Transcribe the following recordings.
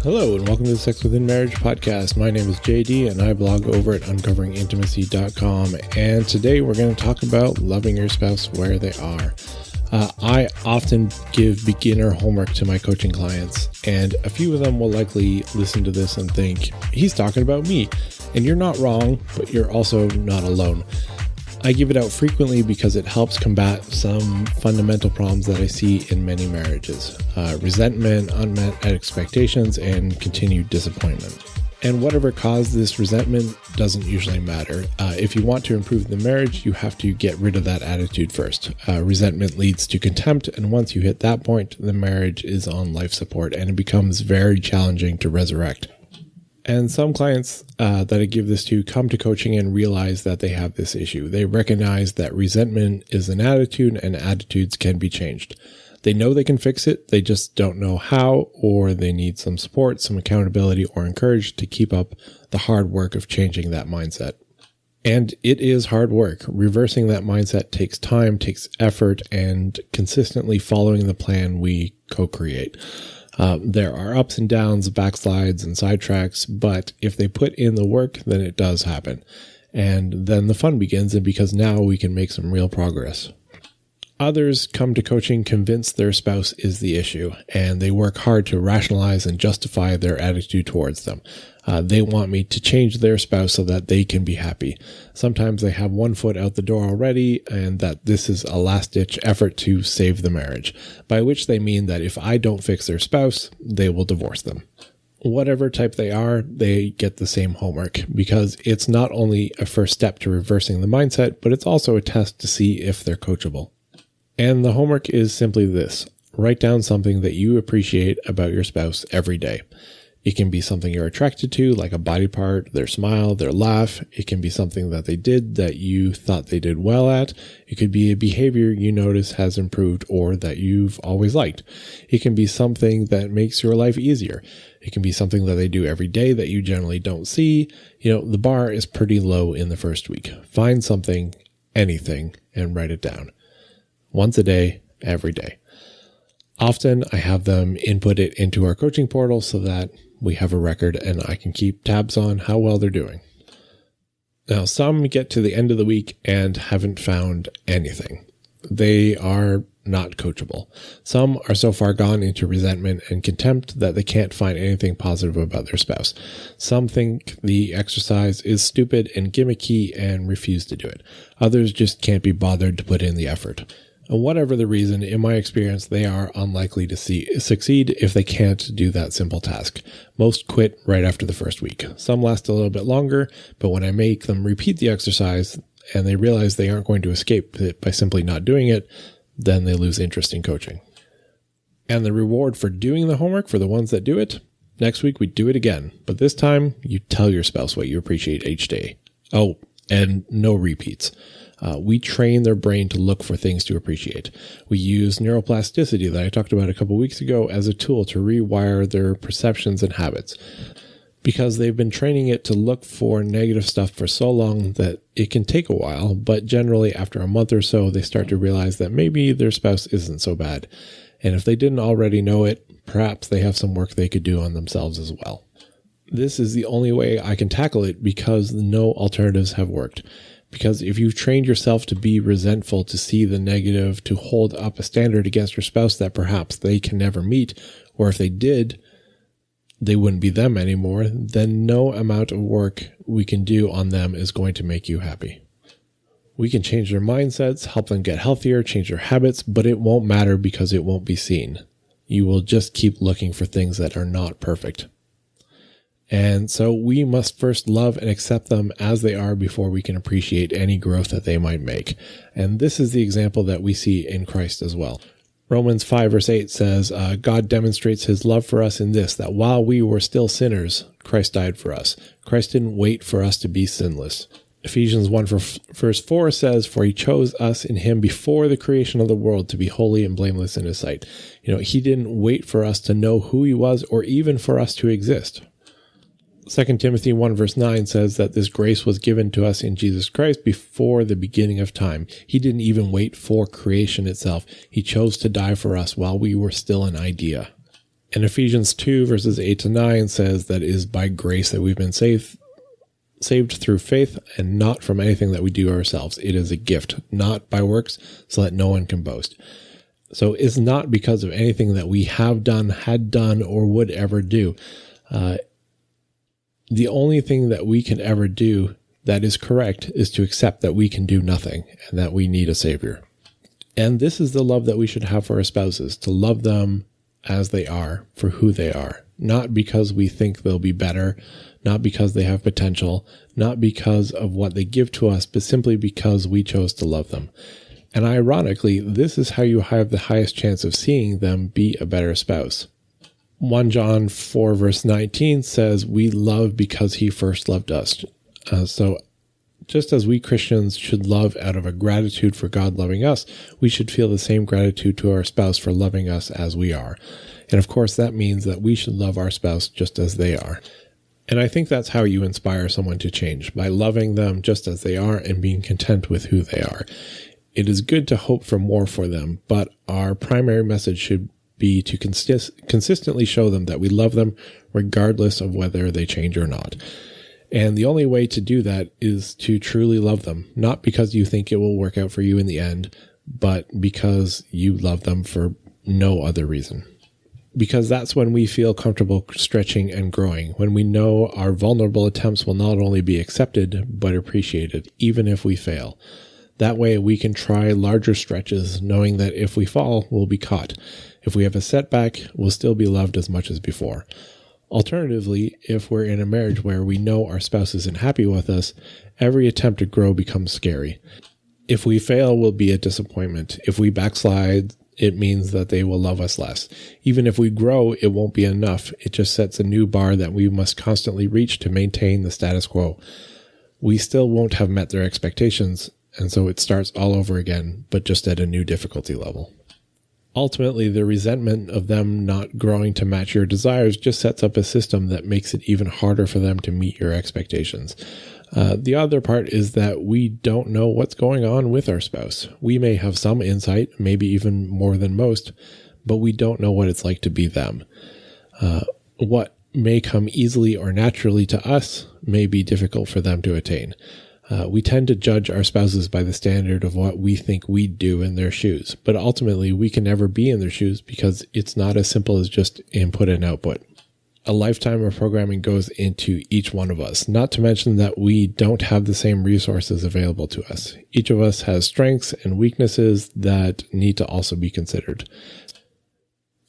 Hello and welcome to the Sex Within Marriage podcast. My name is JD and I blog over at uncoveringintimacy.com, and today we're going to talk about loving your spouse where they are. I often give beginner homework to my coaching clients, and a few of them will likely listen to this and think, he's talking about me. And you're not wrong, but you're also not alone. I give it out frequently because it helps combat some fundamental problems that I see in many marriages. Resentment, unmet expectations, and continued disappointment. And whatever caused this resentment doesn't usually matter. If you want to improve the marriage, you have to get rid of that attitude first. Resentment leads to contempt, and once you hit that point, the marriage is on life support, and it becomes very challenging to resurrect. And some clients that I give this to come to coaching and realize that they have this issue. They recognize that resentment is an attitude and attitudes can be changed. They know they can fix it, they just don't know how, or they need some support, some accountability, or encouragement to keep up the hard work of changing that mindset. And it is hard work. Reversing that mindset takes time, takes effort, and consistently following the plan we co-create. There are ups and downs, backslides, and sidetracks, but if they put in the work, then it does happen. And then the fun begins, and because now we can make some real progress. Others come to coaching convinced their spouse is the issue, and they work hard to rationalize and justify their attitude towards them. They want me to change their spouse so that they can be happy. Sometimes they have one foot out the door already, and that this is a last-ditch effort to save the marriage, by which they mean that if I don't fix their spouse, they will divorce them. Whatever type they are, they get the same homework, because it's not only a first step to reversing the mindset, but it's also a test to see if they're coachable. And the homework is simply this: write down something that you appreciate about your spouse every day. It can be something you're attracted to, like a body part, their smile, their laugh. It can be something that they did that you thought they did well at. It could be a behavior you notice has improved or that you've always liked. It can be something that makes your life easier. It can be something that they do every day that you generally don't see. The bar is pretty low in the first week. Find something, anything, and write it down. Once a day, every day. Often I have them input it into our coaching portal so that we have a record and I can keep tabs on how well they're doing. Now, some get to the end of the week and haven't found anything. They are not coachable. Some are so far gone into resentment and contempt that they can't find anything positive about their spouse. Some think the exercise is stupid and gimmicky and refuse to do it. Others just can't be bothered to put in the effort. And whatever the reason, in my experience, they are unlikely to succeed if they can't do that simple task. Most quit right after the first week. Some last a little bit longer, but when I make them repeat the exercise and they realize they aren't going to escape it by simply not doing it, then they lose interest in coaching. And the reward for doing the homework for the ones that do it, next week we do it again. But this time, you tell your spouse what you appreciate each day. Oh, and no repeats. We train their brain to look for things to appreciate. We use neuroplasticity that I talked about a couple weeks ago as a tool to rewire their perceptions and habits, because they've been training it to look for negative stuff for so long that it can take a while, but generally after a month or so, they start to realize that maybe their spouse isn't so bad. And if they didn't already know it, perhaps they have some work they could do on themselves as well. This is the only way I can tackle it because no alternatives have worked. Because if you've trained yourself to be resentful, to see the negative, to hold up a standard against your spouse that perhaps they can never meet, or if they did, they wouldn't be them anymore, then no amount of work we can do on them is going to make you happy. We can change their mindsets, help them get healthier, change their habits, but it won't matter because it won't be seen. You will just keep looking for things that are not perfect. And so we must first love and accept them as they are before we can appreciate any growth that they might make. And this is the example that we see in Christ as well. Romans 5 verse 8 says, God demonstrates his love for us in this, that while we were still sinners, Christ died for us. Christ didn't wait for us to be sinless. Ephesians 1 verse 4 says, for he chose us in him before the creation of the world to be holy and blameless in his sight. He didn't wait for us to know who he was or even for us to exist. 2 Timothy 1 verse 9 says that this grace was given to us in Jesus Christ before the beginning of time. He didn't even wait for creation itself. He chose to die for us while we were still an idea. And Ephesians 2 verses 8 to 9 says that it is by grace that we've been saved through faith and not from anything that we do ourselves. It is a gift, not by works, so that no one can boast. So it's not because of anything that we have done, had done, or would ever do. The only thing that we can ever do that is correct is to accept that we can do nothing and that we need a savior. And this is the love that we should have for our spouses, to love them as they are, for who they are, not because we think they'll be better, not because they have potential, not because of what they give to us, but simply because we chose to love them. And ironically, this is how you have the highest chance of seeing them be a better spouse. 1 John 4 verse 19 says, we love because he first loved us. So just as we Christians should love out of a gratitude for God loving us, we should feel the same gratitude to our spouse for loving us as we are. And of course, that means that we should love our spouse just as they are. And I think that's how you inspire someone to change, by loving them just as they are and being content with who they are. It is good to hope for more for them, but our primary message should be to consistently show them that we love them regardless of whether they change or not. And the only way to do that is to truly love them, not because you think it will work out for you in the end, but because you love them for no other reason. Because that's when we feel comfortable stretching and growing, when we know our vulnerable attempts will not only be accepted, but appreciated, even if we fail. That way we can try larger stretches, knowing that if we fall, we'll be caught. If we have a setback, we'll still be loved as much as before. Alternatively, if we're in a marriage where we know our spouse isn't happy with us, every attempt to grow becomes scary. If we fail, we'll be a disappointment. If we backslide, it means that they will love us less. Even if we grow, it won't be enough. It just sets a new bar that we must constantly reach to maintain the status quo. We still won't have met their expectations, and so it starts all over again, but just at a new difficulty level. Ultimately, the resentment of them not growing to match your desires just sets up a system that makes it even harder for them to meet your expectations. The other part is that we don't know what's going on with our spouse. We may have some insight, maybe even more than most, but we don't know what it's like to be them. What may come easily or naturally to us may be difficult for them to attain. We tend to judge our spouses by the standard of what we think we'd do in their shoes, but ultimately we can never be in their shoes because it's not as simple as just input and output. A lifetime of programming goes into each one of us, not to mention that we don't have the same resources available to us. Each of us has strengths and weaknesses that need to also be considered.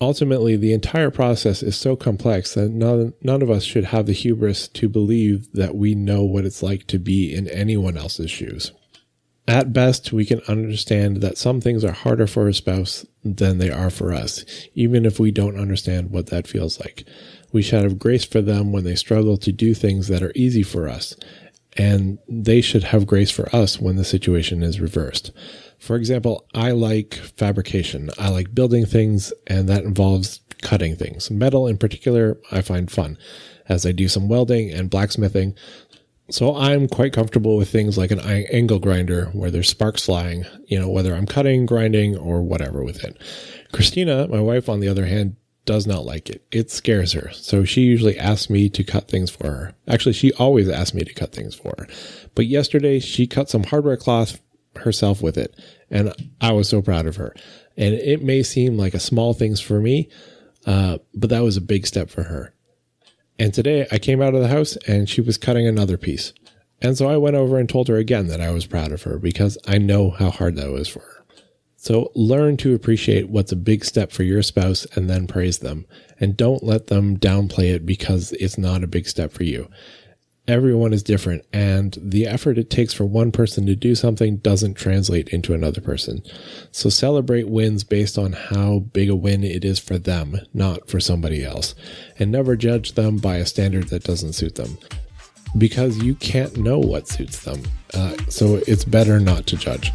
Ultimately, the entire process is so complex that none of us should have the hubris to believe that we know what it's like to be in anyone else's shoes. At best, we can understand that some things are harder for a spouse than they are for us, even if we don't understand what that feels like. We should have grace for them when they struggle to do things that are easy for us, and they should have grace for us when the situation is reversed. For example, I like fabrication. I like building things, and that involves cutting things. Metal in particular, I find fun, as I do some welding and blacksmithing. So I'm quite comfortable with things like an angle grinder where there's sparks flying, whether I'm cutting, grinding, or whatever with it. Christina, my wife, on the other hand, does not like it. It scares her. So she usually asks me to cut things for her. Actually, she always asks me to cut things for her. But yesterday she cut some hardware cloth herself with it, and I was so proud of her. And it may seem like a small things for me, but that was a big step for her. And today I came out of the house and she was cutting another piece. And so I went over and told her again that I was proud of her because I know how hard that was for her. So learn to appreciate what's a big step for your spouse and then praise them. And don't let them downplay it because it's not a big step for you. Everyone is different, and the effort it takes for one person to do something doesn't translate into another person. So celebrate wins based on how big a win it is for them, not for somebody else. And never judge them by a standard that doesn't suit them, because you can't know what suits them. So it's better not to judge.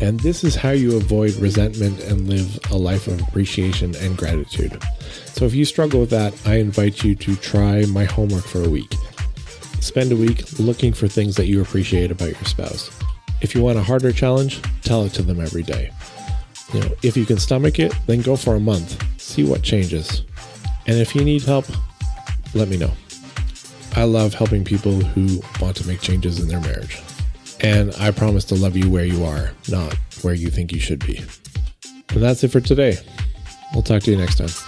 And this is how you avoid resentment and live a life of appreciation and gratitude. So if you struggle with that, I invite you to try my homework for a week. Spend a week looking for things that you appreciate about your spouse. If you want a harder challenge, tell it to them every day. If you can stomach it, then go for a month. See what changes. And if you need help, let me know. I love helping people who want to make changes in their marriage. And I promise to love you where you are, not where you think you should be. And that's it for today. We'll talk to you next time.